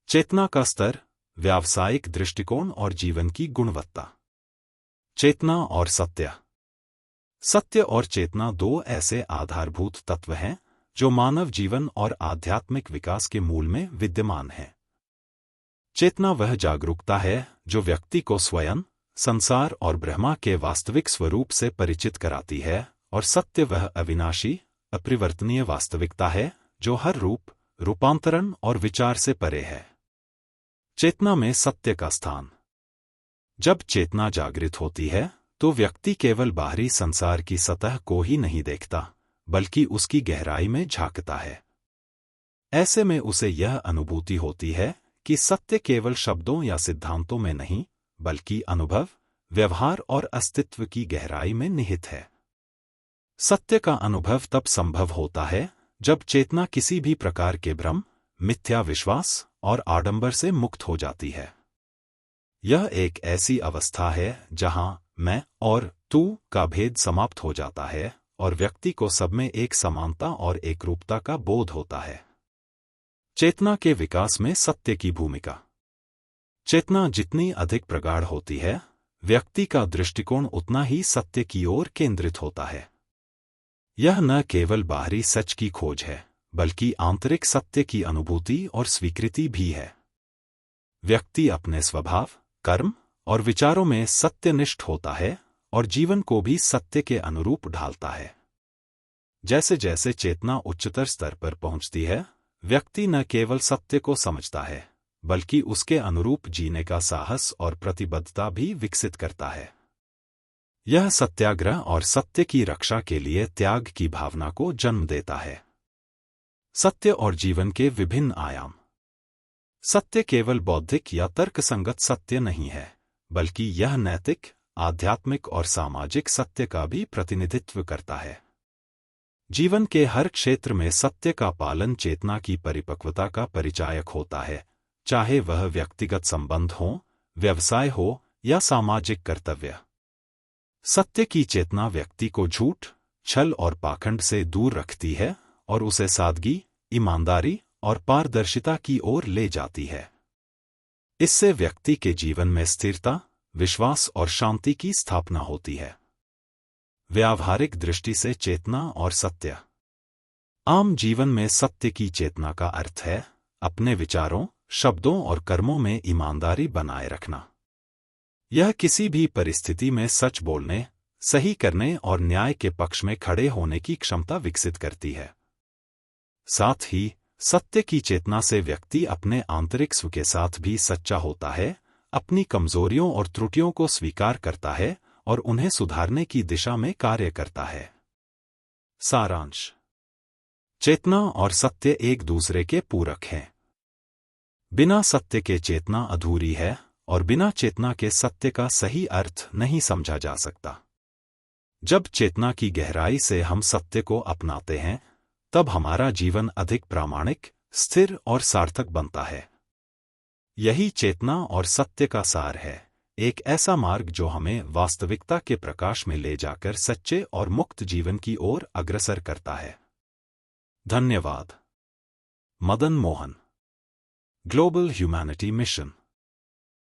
चेतना का स्तर, व्यावसायिक दृष्टिकोण और जीवन की गुणवत्ता। चेतना और सत्य। सत्य और चेतना दो ऐसे आधारभूत तत्व हैं जो मानव जीवन और आध्यात्मिक विकास के मूल में विद्यमान हैं। चेतना वह जागरूकता है जो व्यक्ति को स्वयं, संसार और ब्रह्मा के वास्तविक स्वरूप से परिचित कराती है, और सत्य वह अविनाशी, अपरिवर्तनीय वास्तविकता है जो हर रूप, रूपांतरण और विचार से परे है। चेतना में सत्य का स्थान। जब चेतना जागृत होती है तो व्यक्ति केवल बाहरी संसार की सतह को ही नहीं देखता, बल्कि उसकी गहराई में झांकता है। ऐसे में उसे यह अनुभूति होती है कि सत्य केवल शब्दों या सिद्धांतों में नहीं, बल्कि अनुभव, व्यवहार और अस्तित्व की गहराई में निहित है। सत्य का अनुभव तब संभव होता है जब चेतना किसी भी प्रकार के भ्रम, मिथ्या विश्वास और आडंबर से मुक्त हो जाती है। यह एक ऐसी अवस्था है जहां मैं और तू का भेद समाप्त हो जाता है और व्यक्ति को सब में एक समानता और एकरूपता का बोध होता है। चेतना के विकास में सत्य की भूमिका। चेतना जितनी अधिक प्रगाढ़ होती है, व्यक्ति का दृष्टिकोण उतना ही सत्य की ओर केंद्रित होता है। यह न केवल बाहरी सच की खोज है, बल्कि आंतरिक सत्य की अनुभूति और स्वीकृति भी है। व्यक्ति अपने स्वभाव, कर्म और विचारों में सत्यनिष्ठ होता है और जीवन को भी सत्य के अनुरूप ढालता है। जैसे जैसे चेतना उच्चतर स्तर पर पहुंचती है, व्यक्ति न केवल सत्य को समझता है, बल्कि उसके अनुरूप जीने का साहस और प्रतिबद्धता भी विकसित करता है। यह सत्याग्रह और सत्य की रक्षा के लिए त्याग की भावना को जन्म देता है। सत्य और जीवन के विभिन्न आयाम। सत्य केवल बौद्धिक या तर्कसंगत सत्य नहीं है, बल्कि यह नैतिक, आध्यात्मिक और सामाजिक सत्य का भी प्रतिनिधित्व करता है। जीवन के हर क्षेत्र में सत्य का पालन चेतना की परिपक्वता का परिचायक होता है, चाहे वह व्यक्तिगत संबंध हो, व्यवसाय हो या सामाजिक कर्तव्य। सत्य की चेतना व्यक्ति को झूठ, छल और पाखंड से दूर रखती है और उसे सादगी, ईमानदारी और पारदर्शिता की ओर ले जाती है। इससे व्यक्ति के जीवन में स्थिरता, विश्वास और शांति की स्थापना होती है। व्यावहारिक दृष्टि से चेतना और सत्य। आम जीवन में सत्य की चेतना का अर्थ है अपने विचारों, शब्दों और कर्मों में ईमानदारी बनाए रखना। यह किसी भी परिस्थिति में सच बोलने, सही करने और न्याय के पक्ष में खड़े होने की क्षमता विकसित करती है। साथ ही सत्य की चेतना से व्यक्ति अपने आंतरिक स्व के साथ भी सच्चा होता है, अपनी कमजोरियों और त्रुटियों को स्वीकार करता है और उन्हें सुधारने की दिशा में कार्य करता है। सारांश। चेतना और सत्य एक दूसरे के पूरक हैं। बिना सत्य के चेतना अधूरी है और बिना चेतना के सत्य का सही अर्थ नहीं समझा जा सकता। जब चेतना की गहराई से हम सत्य को अपनाते हैं, तब हमारा जीवन अधिक प्रामाणिक, स्थिर और सार्थक बनता है। यही चेतना और सत्य का सार है, एक ऐसा मार्ग जो हमें वास्तविकता के प्रकाश में ले जाकर सच्चे और मुक्त जीवन की ओर अग्रसर करता है। धन्यवाद। Madan Mohan, global humanity mission.